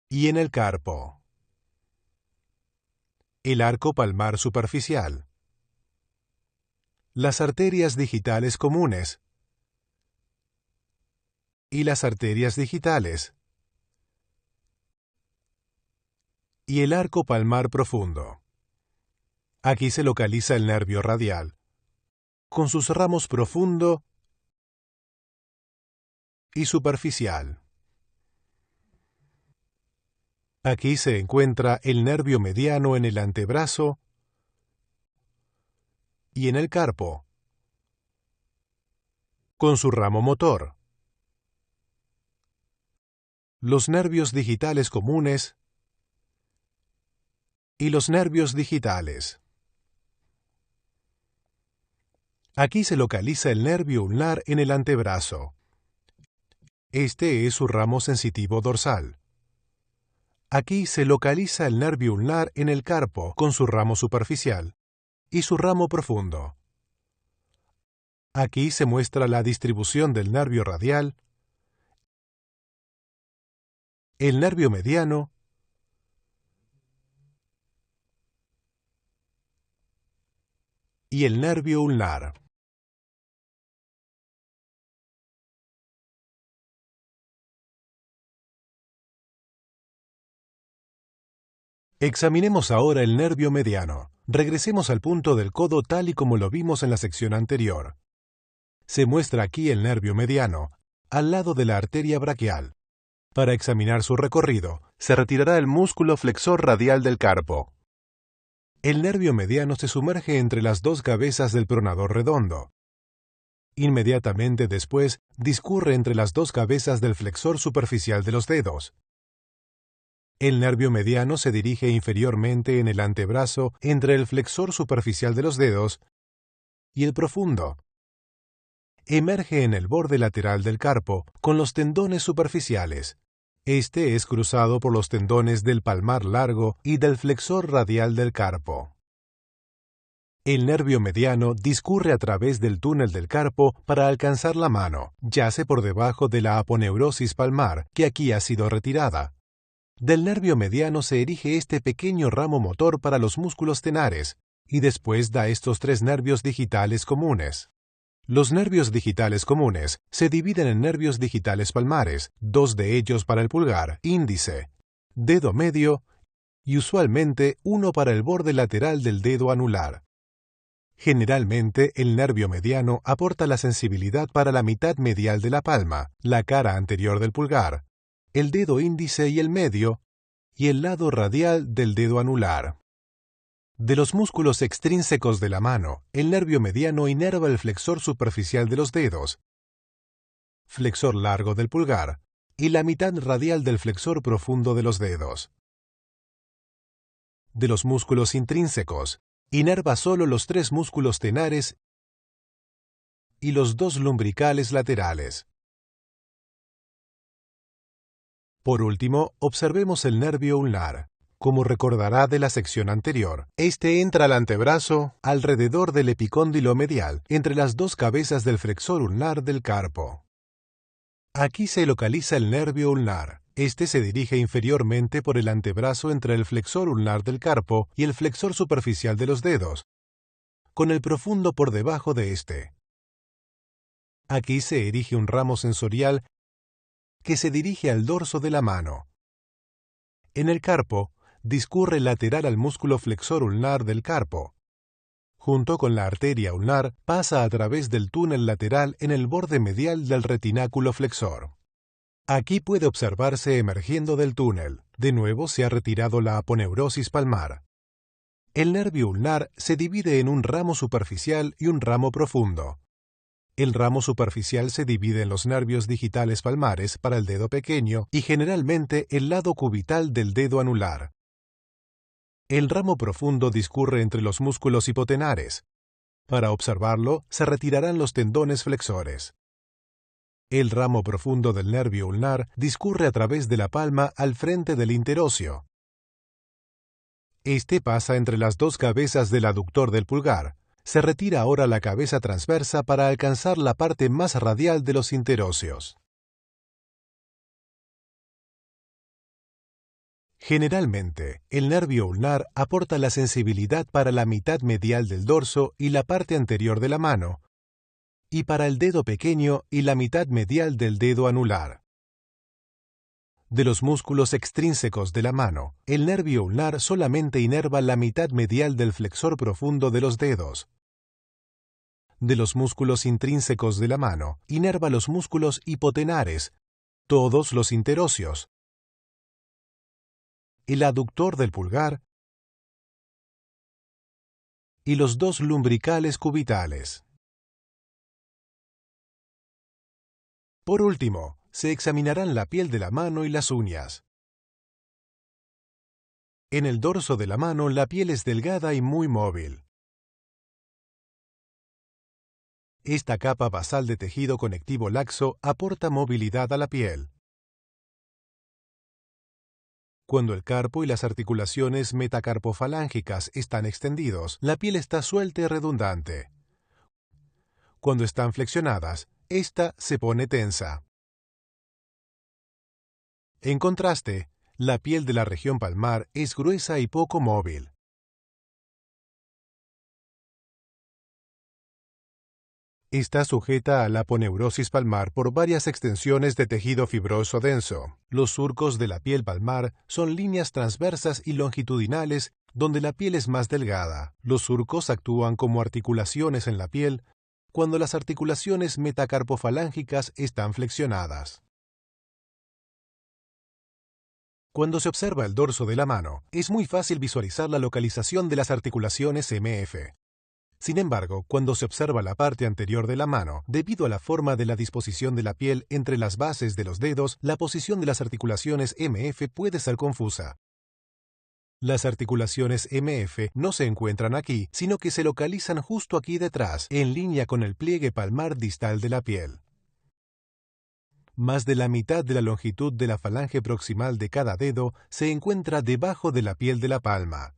y en el carpo. El arco palmar superficial. Las arterias digitales comunes y las arterias digitales. Y el arco palmar profundo. Aquí se localiza el nervio radial, con sus ramos profundo y superficial. Aquí se encuentra el nervio mediano en el antebrazo y en el carpo, con su ramo motor. Los nervios digitales comunes y los nervios digitales. Aquí se localiza el nervio ulnar en el antebrazo. Este es su ramo sensitivo dorsal. Aquí se localiza el nervio ulnar en el carpo con su ramo superficial y su ramo profundo. Aquí se muestra la distribución del nervio radial, el nervio mediano y el nervio ulnar. Examinemos ahora el nervio mediano. Regresemos al punto del codo tal y como lo vimos en la sección anterior. Se muestra aquí el nervio mediano, al lado de la arteria braquial. Para examinar su recorrido, se retirará el músculo flexor radial del carpo. El nervio mediano se sumerge entre las dos cabezas del pronador redondo. Inmediatamente después, discurre entre las dos cabezas del flexor superficial de los dedos. El nervio mediano se dirige inferiormente en el antebrazo entre el flexor superficial de los dedos y el profundo. Emerge en el borde lateral del carpo con los tendones superficiales. Este es cruzado por los tendones del palmar largo y del flexor radial del carpo. El nervio mediano discurre a través del túnel del carpo para alcanzar la mano. Yace por debajo de la aponeurosis palmar, que aquí ha sido retirada. Del nervio mediano se erige este pequeño ramo motor para los músculos tenares, y después da estos tres nervios digitales comunes. Los nervios digitales comunes se dividen en nervios digitales palmares, dos de ellos para el pulgar, índice, dedo medio y usualmente uno para el borde lateral del dedo anular. Generalmente, el nervio mediano aporta la sensibilidad para la mitad medial de la palma, la cara anterior del pulgar, el dedo índice y el medio, y el lado radial del dedo anular. De los músculos extrínsecos de la mano, el nervio mediano inerva el flexor superficial de los dedos, flexor largo del pulgar, y la mitad radial del flexor profundo de los dedos. De los músculos intrínsecos, inerva solo los tres músculos tenares y los dos lumbricales laterales. Por último, observemos el nervio ulnar. Como recordará de la sección anterior, este entra al antebrazo alrededor del epicóndilo medial, entre las dos cabezas del flexor ulnar del carpo. Aquí se localiza el nervio ulnar. Este se dirige inferiormente por el antebrazo entre el flexor ulnar del carpo y el flexor superficial de los dedos, con el profundo por debajo de este. Aquí se erige un ramo sensorial que se dirige al dorso de la mano. En el carpo, discurre lateral al músculo flexor ulnar del carpo. Junto con la arteria ulnar, pasa a través del túnel lateral en el borde medial del retináculo flexor. Aquí puede observarse emergiendo del túnel. De nuevo se ha retirado la aponeurosis palmar. El nervio ulnar se divide en un ramo superficial y un ramo profundo. El ramo superficial se divide en los nervios digitales palmares para el dedo pequeño y generalmente el lado cubital del dedo anular. El ramo profundo discurre entre los músculos hipotenares. Para observarlo, se retirarán los tendones flexores. El ramo profundo del nervio ulnar discurre a través de la palma al frente del interóseo. Este pasa entre las dos cabezas del aductor del pulgar. Se retira ahora la cabeza transversa para alcanzar la parte más radial de los interóseos. Generalmente, el nervio ulnar aporta la sensibilidad para la mitad medial del dorso y la parte anterior de la mano, y para el dedo pequeño y la mitad medial del dedo anular. De los músculos extrínsecos de la mano, el nervio ulnar solamente inerva la mitad medial del flexor profundo de los dedos. De los músculos intrínsecos de la mano, inerva los músculos hipotenares, todos los interóseos, el aductor del pulgar y los dos lumbricales cubitales. Por último, se examinarán la piel de la mano y las uñas. En el dorso de la mano la piel es delgada y muy móvil. Esta capa basal de tejido conectivo laxo aporta movilidad a la piel. Cuando el carpo y las articulaciones metacarpofalángicas están extendidos, la piel está suelta y redundante. Cuando están flexionadas, esta se pone tensa. En contraste, la piel de la región palmar es gruesa y poco móvil. Está sujeta a la aponeurosis palmar por varias extensiones de tejido fibroso denso. Los surcos de la piel palmar son líneas transversas y longitudinales donde la piel es más delgada. Los surcos actúan como articulaciones en la piel cuando las articulaciones metacarpofalángicas están flexionadas. Cuando se observa el dorso de la mano, es muy fácil visualizar la localización de las articulaciones MF. Sin embargo, cuando se observa la parte anterior de la mano, debido a la forma de la disposición de la piel entre las bases de los dedos, la posición de las articulaciones MF puede ser confusa. Las articulaciones MF no se encuentran aquí, sino que se localizan justo aquí detrás, en línea con el pliegue palmar distal de la piel. Más de la mitad de la longitud de la falange proximal de cada dedo se encuentra debajo de la piel de la palma.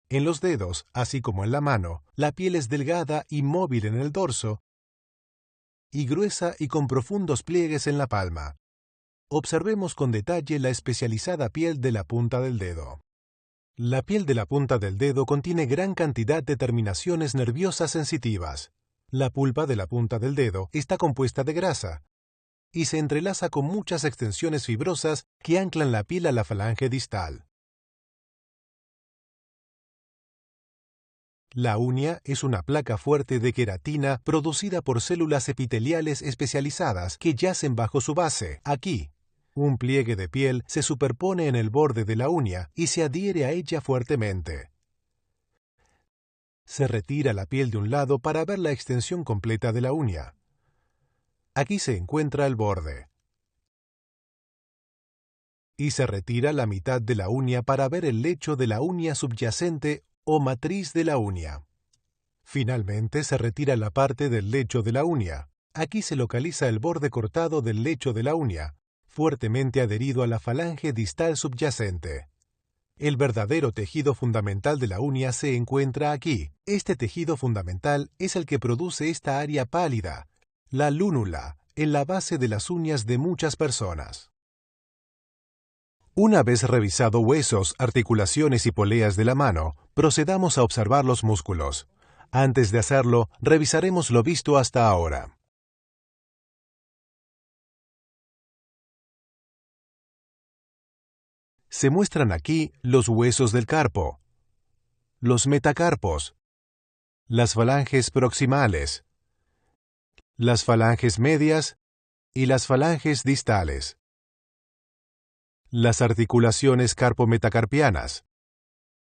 En los dedos, así como en la mano, la piel es delgada y móvil en el dorso y gruesa y con profundos pliegues en la palma. Observemos con detalle la especializada piel de la punta del dedo. La piel de la punta del dedo contiene gran cantidad de terminaciones nerviosas sensitivas. La pulpa de la punta del dedo está compuesta de grasa y se entrelaza con muchas extensiones fibrosas que anclan la piel a la falange distal. La uña es una placa fuerte de queratina producida por células epiteliales especializadas que yacen bajo su base, aquí. Un pliegue de piel se superpone en el borde de la uña y se adhiere a ella fuertemente. Se retira la piel de un lado para ver la extensión completa de la uña. Aquí se encuentra el borde. Y se retira la mitad de la uña para ver el lecho de la uña subyacente o matriz de la uña. Finalmente se retira la parte del lecho de la uña. Aquí se localiza el borde cortado del lecho de la uña, fuertemente adherido a la falange distal subyacente. El verdadero tejido fundamental de la uña se encuentra aquí. Este tejido fundamental es el que produce esta área pálida, la lúnula, en la base de las uñas de muchas personas. Una vez revisado huesos, articulaciones y poleas de la mano, procedamos a observar los músculos. Antes de hacerlo, revisaremos lo visto hasta ahora. Se muestran aquí los huesos del carpo, los metacarpos, las falanges proximales, las falanges medias y las falanges distales. Las articulaciones carpo-metacarpianas,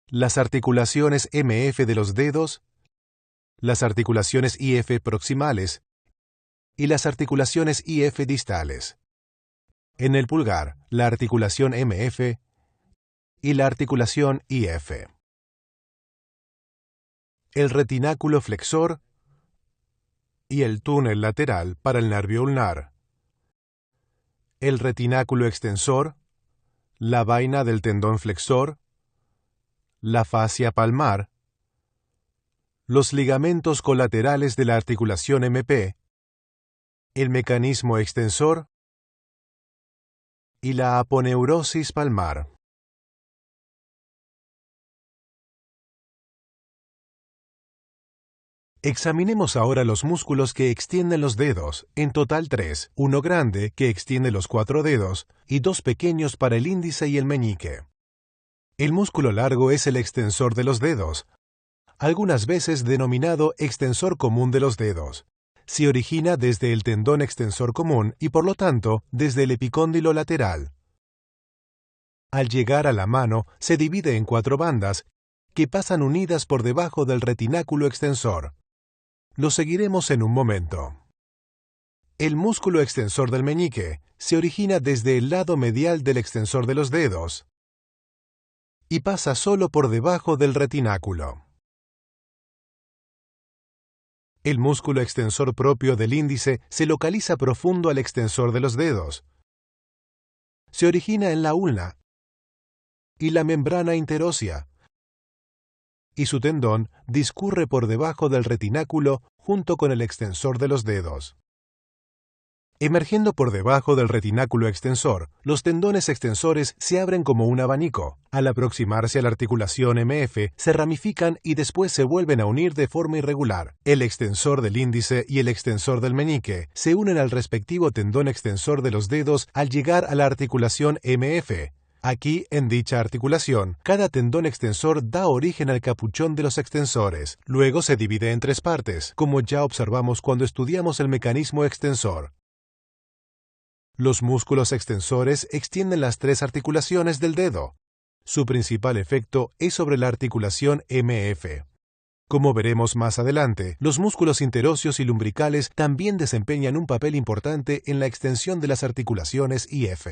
las articulaciones MF de los dedos, las articulaciones IF proximales y las articulaciones IF distales. En el pulgar, la articulación MF y la articulación IF. El retináculo flexor y el túnel lateral para el nervio ulnar. El retináculo extensor, la vaina del tendón flexor, la fascia palmar, los ligamentos colaterales de la articulación MP, el mecanismo extensor y la aponeurosis palmar. Examinemos ahora los músculos que extienden los dedos, en total 3, uno grande que extiende los 4 dedos y 2 pequeños para el índice y el meñique. El músculo largo es el extensor de los dedos, algunas veces denominado extensor común de los dedos. Se origina desde el tendón extensor común y por lo tanto desde el epicóndilo lateral. Al llegar a la mano se divide en 4 bandas que pasan unidas por debajo del retináculo extensor. Lo seguiremos en un momento. El músculo extensor del meñique se origina desde el lado medial del extensor de los dedos y pasa solo por debajo del retináculo. El músculo extensor propio del índice se localiza profundo al extensor de los dedos. Se origina en la ulna y la membrana interósea, y su tendón discurre por debajo del retináculo junto con el extensor de los dedos. Emergiendo por debajo del retináculo extensor, los tendones extensores se abren como un abanico. Al aproximarse a la articulación MF, se ramifican y después se vuelven a unir de forma irregular. El extensor del índice y el extensor del meñique se unen al respectivo tendón extensor de los dedos al llegar a la articulación MF. Aquí, en dicha articulación, cada tendón extensor da origen al capuchón de los extensores. Luego se divide en 3 partes, como ya observamos cuando estudiamos el mecanismo extensor. Los músculos extensores extienden las tres articulaciones del dedo. Su principal efecto es sobre la articulación MF. Como veremos más adelante, los músculos interóseos y lumbricales también desempeñan un papel importante en la extensión de las articulaciones IF.